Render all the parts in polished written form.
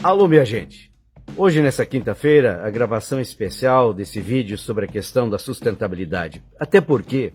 Alô, minha gente! Hoje, nessa quinta-feira, a gravação especial desse vídeo sobre a questão da sustentabilidade. Até porque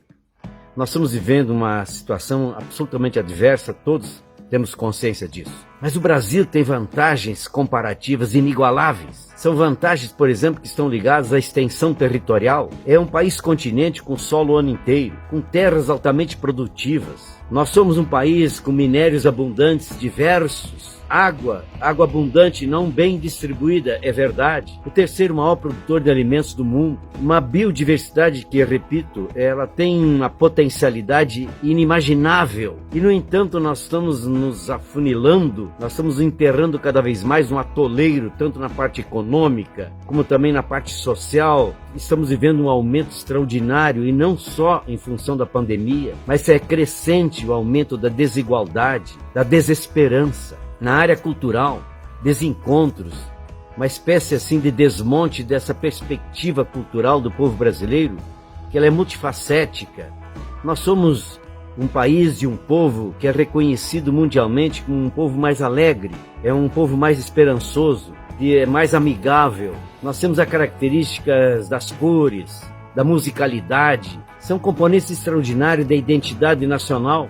nós estamos vivendo uma situação absolutamente adversa, todos temos consciência disso. Mas o Brasil tem vantagens comparativas inigualáveis. São vantagens, por exemplo, que estão ligadas à extensão territorial. É um país-continente com solo o ano inteiro, com terras altamente produtivas. Nós somos um país com minérios abundantes, diversos, água abundante, não bem distribuída, é verdade. O terceiro maior produtor de alimentos do mundo. Uma biodiversidade que, repito, ela tem uma potencialidade inimaginável. E, no entanto, nós estamos nos afunilando, nós estamos enterrando cada vez mais um atoleiro, tanto na parte econômica, como também na parte social. Estamos vivendo um aumento extraordinário, e não só em função da pandemia, mas é crescente o aumento da desigualdade, da desesperança. Na área cultural, desencontros, uma espécie assim de desmonte dessa perspectiva cultural do povo brasileiro, que ela é multifacética. Nós somos um país e um povo que é reconhecido mundialmente como um povo mais alegre, é um povo mais esperançoso, é mais amigável. Nós temos as características das cores, da musicalidade, são componentes extraordinários da identidade nacional.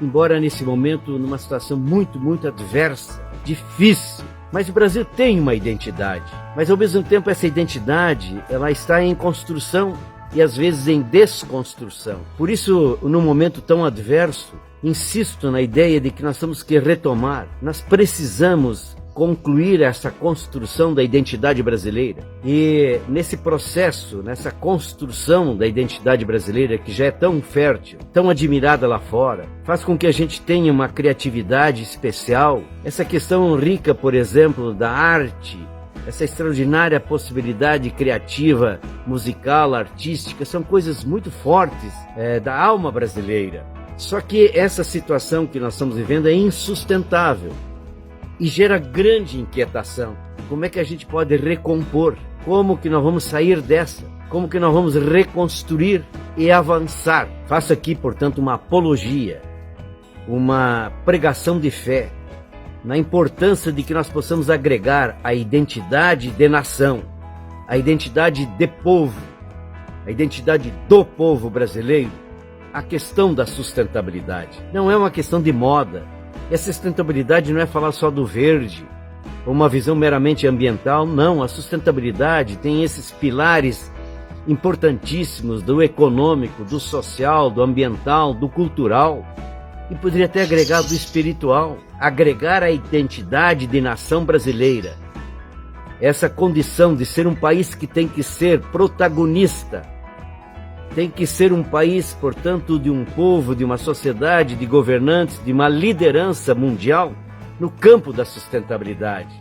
Embora nesse momento, numa situação muito adversa, difícil, mas o Brasil tem uma identidade. Mas ao mesmo tempo essa identidade, ela está em construção e às vezes em desconstrução. Por isso, num momento tão adverso, insisto na ideia de que nós temos que retomar, nós precisamos concluir essa construção da identidade brasileira. E nesse processo, nessa construção da identidade brasileira, que já é tão fértil, tão admirada lá fora, faz com que a gente tenha uma criatividade especial. Essa questão rica, por exemplo, da arte, essa extraordinária possibilidade criativa, musical, artística, são coisas muito fortes da alma brasileira. Só que essa situação que nós estamos vivendo é insustentável e gera grande inquietação. Como é que a gente pode recompor? Como que nós vamos sair dessa? Como que nós vamos reconstruir e avançar? Faço aqui, portanto, uma apologia, uma pregação de fé na importância de que nós possamos agregar a identidade de nação, a identidade de povo, a identidade do povo brasileiro, a questão da sustentabilidade. Não é uma questão de moda. E a sustentabilidade não é falar só do verde, ou uma visão meramente ambiental, não. A sustentabilidade tem esses pilares importantíssimos do econômico, do social, do ambiental, do cultural, e poderia até agregar do espiritual, agregar a identidade de nação brasileira, essa condição de ser um país que tem que ser protagonista, tem que ser um país, portanto, de um povo, de uma sociedade, de governantes, de uma liderança mundial no campo da sustentabilidade.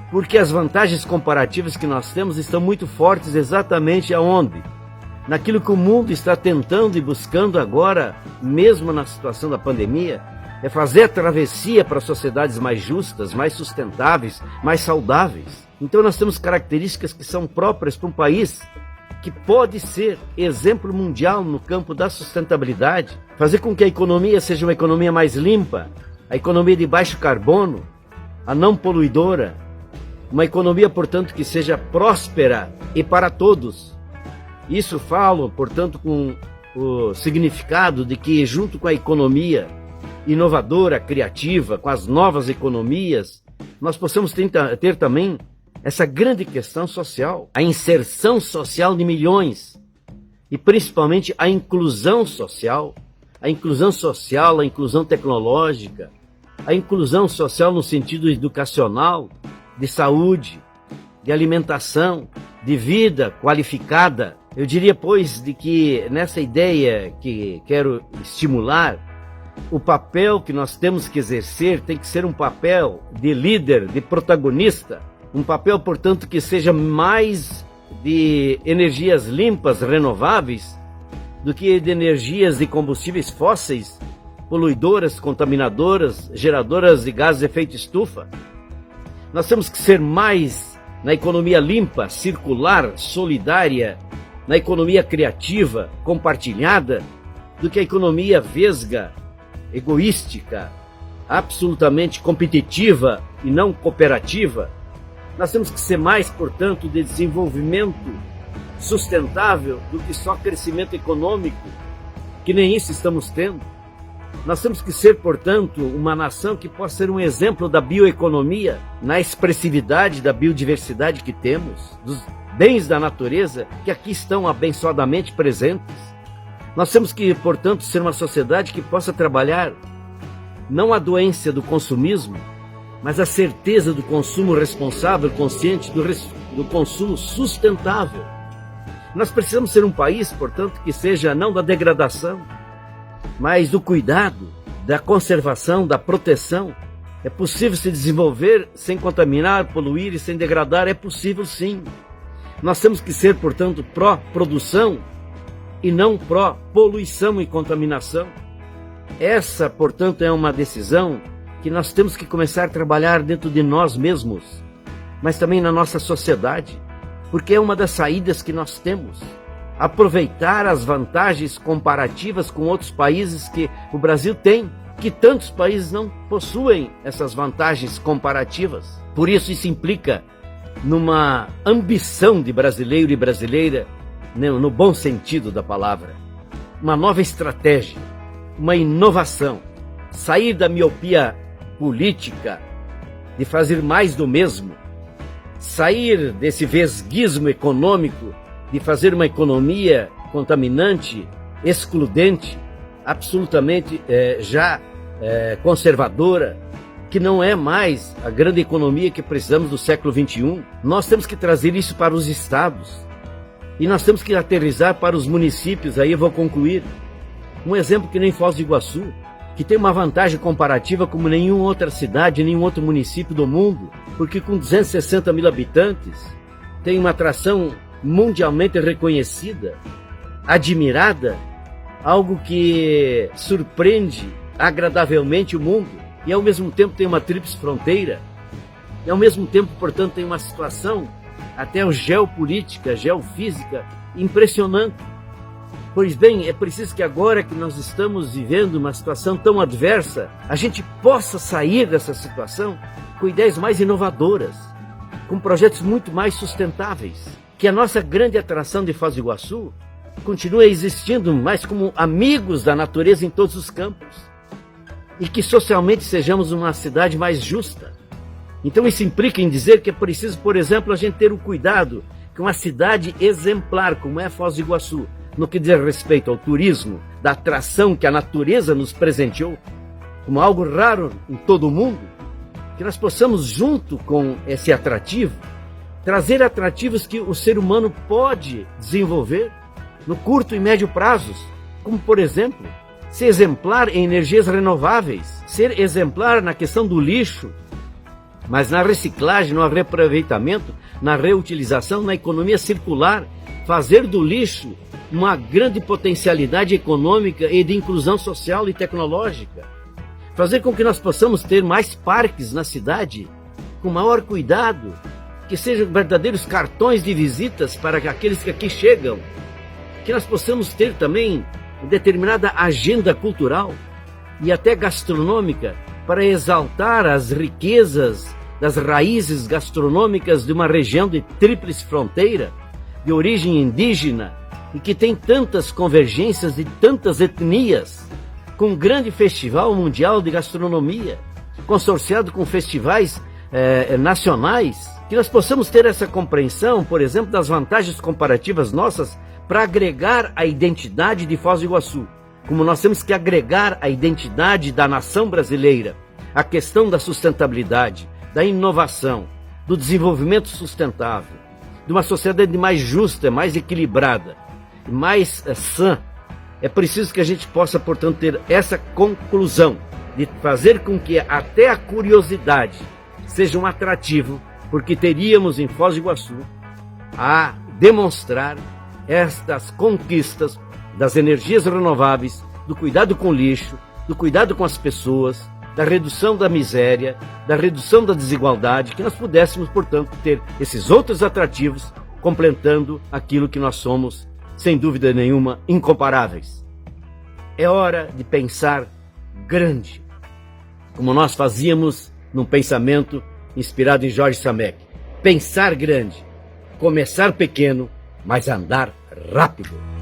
Porque as vantagens comparativas que nós temos estão muito fortes exatamente aonde? Naquilo que o mundo está tentando e buscando agora, mesmo na situação da pandemia, é fazer a travessia para sociedades mais justas, mais sustentáveis, mais saudáveis. Então nós temos características que são próprias para um país que pode ser exemplo mundial no campo da sustentabilidade, fazer com que a economia seja uma economia mais limpa, a economia de baixo carbono, a não poluidora, uma economia, portanto, que seja próspera e para todos. Isso falo, portanto, com o significado de que, junto com a economia inovadora, criativa, com as novas economias, nós possamos ter também essa grande questão social, a inserção social de milhões e principalmente a inclusão social, a inclusão tecnológica, a inclusão social no sentido educacional, de saúde, de alimentação, de vida qualificada. Eu diria, pois, de que nessa ideia que quero estimular, o papel que nós temos que exercer tem que ser um papel de líder, de protagonista, um papel, portanto, que seja mais de energias limpas, renováveis, do que de energias de combustíveis fósseis, poluidoras, contaminadoras, geradoras de gases de efeito estufa. Nós temos que ser mais na economia limpa, circular, solidária, na economia criativa, compartilhada, do que a economia vesga, egoística, absolutamente competitiva e não cooperativa, nós temos que ser mais, portanto, de desenvolvimento sustentável do que só crescimento econômico, que nem isso estamos tendo. Nós temos que ser, portanto, uma nação que possa ser um exemplo da bioeconomia, na expressividade da biodiversidade que temos, dos bens da natureza que aqui estão abençoadamente presentes. Nós temos que, portanto, ser uma sociedade que possa trabalhar não a doença do consumismo, mas a certeza do consumo responsável, consciente, do consumo sustentável. Nós precisamos ser um país, portanto, que seja não da degradação, mas do cuidado, da conservação, da proteção. É possível se desenvolver sem contaminar, poluir e sem degradar? É possível, sim. Nós temos que ser, portanto, pró-produção e não pró-poluição e contaminação. Essa, portanto, é uma decisão que nós temos que começar a trabalhar dentro de nós mesmos, mas também na nossa sociedade, porque é uma das saídas que nós temos. Aproveitar as vantagens comparativas com outros países que o Brasil tem, que tantos países não possuem essas vantagens comparativas. Por isso implica numa ambição de brasileiro e brasileira, no bom sentido da palavra, uma nova estratégia, uma inovação, sair da miopia política, de fazer mais do mesmo, sair desse vesguismo econômico, de fazer uma economia contaminante, excludente, absolutamente conservadora, que não é mais a grande economia que precisamos do século XXI. Nós temos que trazer isso para os estados e nós temos que aterrissar para os municípios. Aí eu vou concluir. Um exemplo que nem Foz do Iguaçu, que tem uma vantagem comparativa como nenhuma outra cidade, nenhum outro município do mundo, porque com 260 mil habitantes tem uma atração mundialmente reconhecida, admirada, algo que surpreende agradavelmente o mundo, e ao mesmo tempo tem uma tríplice fronteira, e ao mesmo tempo, portanto, tem uma situação até geopolítica, geofísica impressionante. Pois bem, é preciso que agora que nós estamos vivendo uma situação tão adversa, a gente possa sair dessa situação com ideias mais inovadoras, com projetos muito mais sustentáveis, que a nossa grande atração de Foz do Iguaçu continue existindo mais como amigos da natureza em todos os campos, e que socialmente sejamos uma cidade mais justa. Então isso implica em dizer que é preciso, por exemplo, a gente ter o cuidado com uma cidade exemplar como é Foz do Iguaçu, no que diz respeito ao turismo, da atração que a natureza nos presenteou, como algo raro em todo o mundo, que nós possamos, junto com esse atrativo, trazer atrativos que o ser humano pode desenvolver no curto e médio prazos, como, por exemplo, ser exemplar em energias renováveis, ser exemplar na questão do lixo, mas na reciclagem, no reaproveitamento, na reutilização, na economia circular, fazer do lixo uma grande potencialidade econômica e de inclusão social e tecnológica. Fazer com que nós possamos ter mais parques na cidade, com maior cuidado, que sejam verdadeiros cartões de visitas para aqueles que aqui chegam. Que nós possamos ter também determinada agenda cultural e até gastronômica para exaltar as riquezas das raízes gastronômicas de uma região de tríplice fronteira, de origem indígena, e que tem tantas convergências de tantas etnias, com um grande festival mundial de gastronomia, consorciado com festivais nacionais, que nós possamos ter essa compreensão, por exemplo, das vantagens comparativas nossas para agregar a identidade de Foz do Iguaçu, como nós temos que agregar a identidade da nação brasileira, a questão da sustentabilidade, da inovação, do desenvolvimento sustentável, de uma sociedade mais justa, mais equilibrada, mais sã. É preciso que a gente possa, portanto, ter essa conclusão de fazer com que até a curiosidade seja um atrativo, porque teríamos em Foz do Iguaçu a demonstrar estas conquistas das energias renováveis, do cuidado com o lixo, do cuidado com as pessoas, da redução da miséria, da redução da desigualdade, que nós pudéssemos, portanto, ter esses outros atrativos completando aquilo que nós somos, sem dúvida nenhuma, incomparáveis. É hora de pensar grande, como nós fazíamos num pensamento inspirado em Jorge Samek. Pensar grande, começar pequeno, mas andar rápido.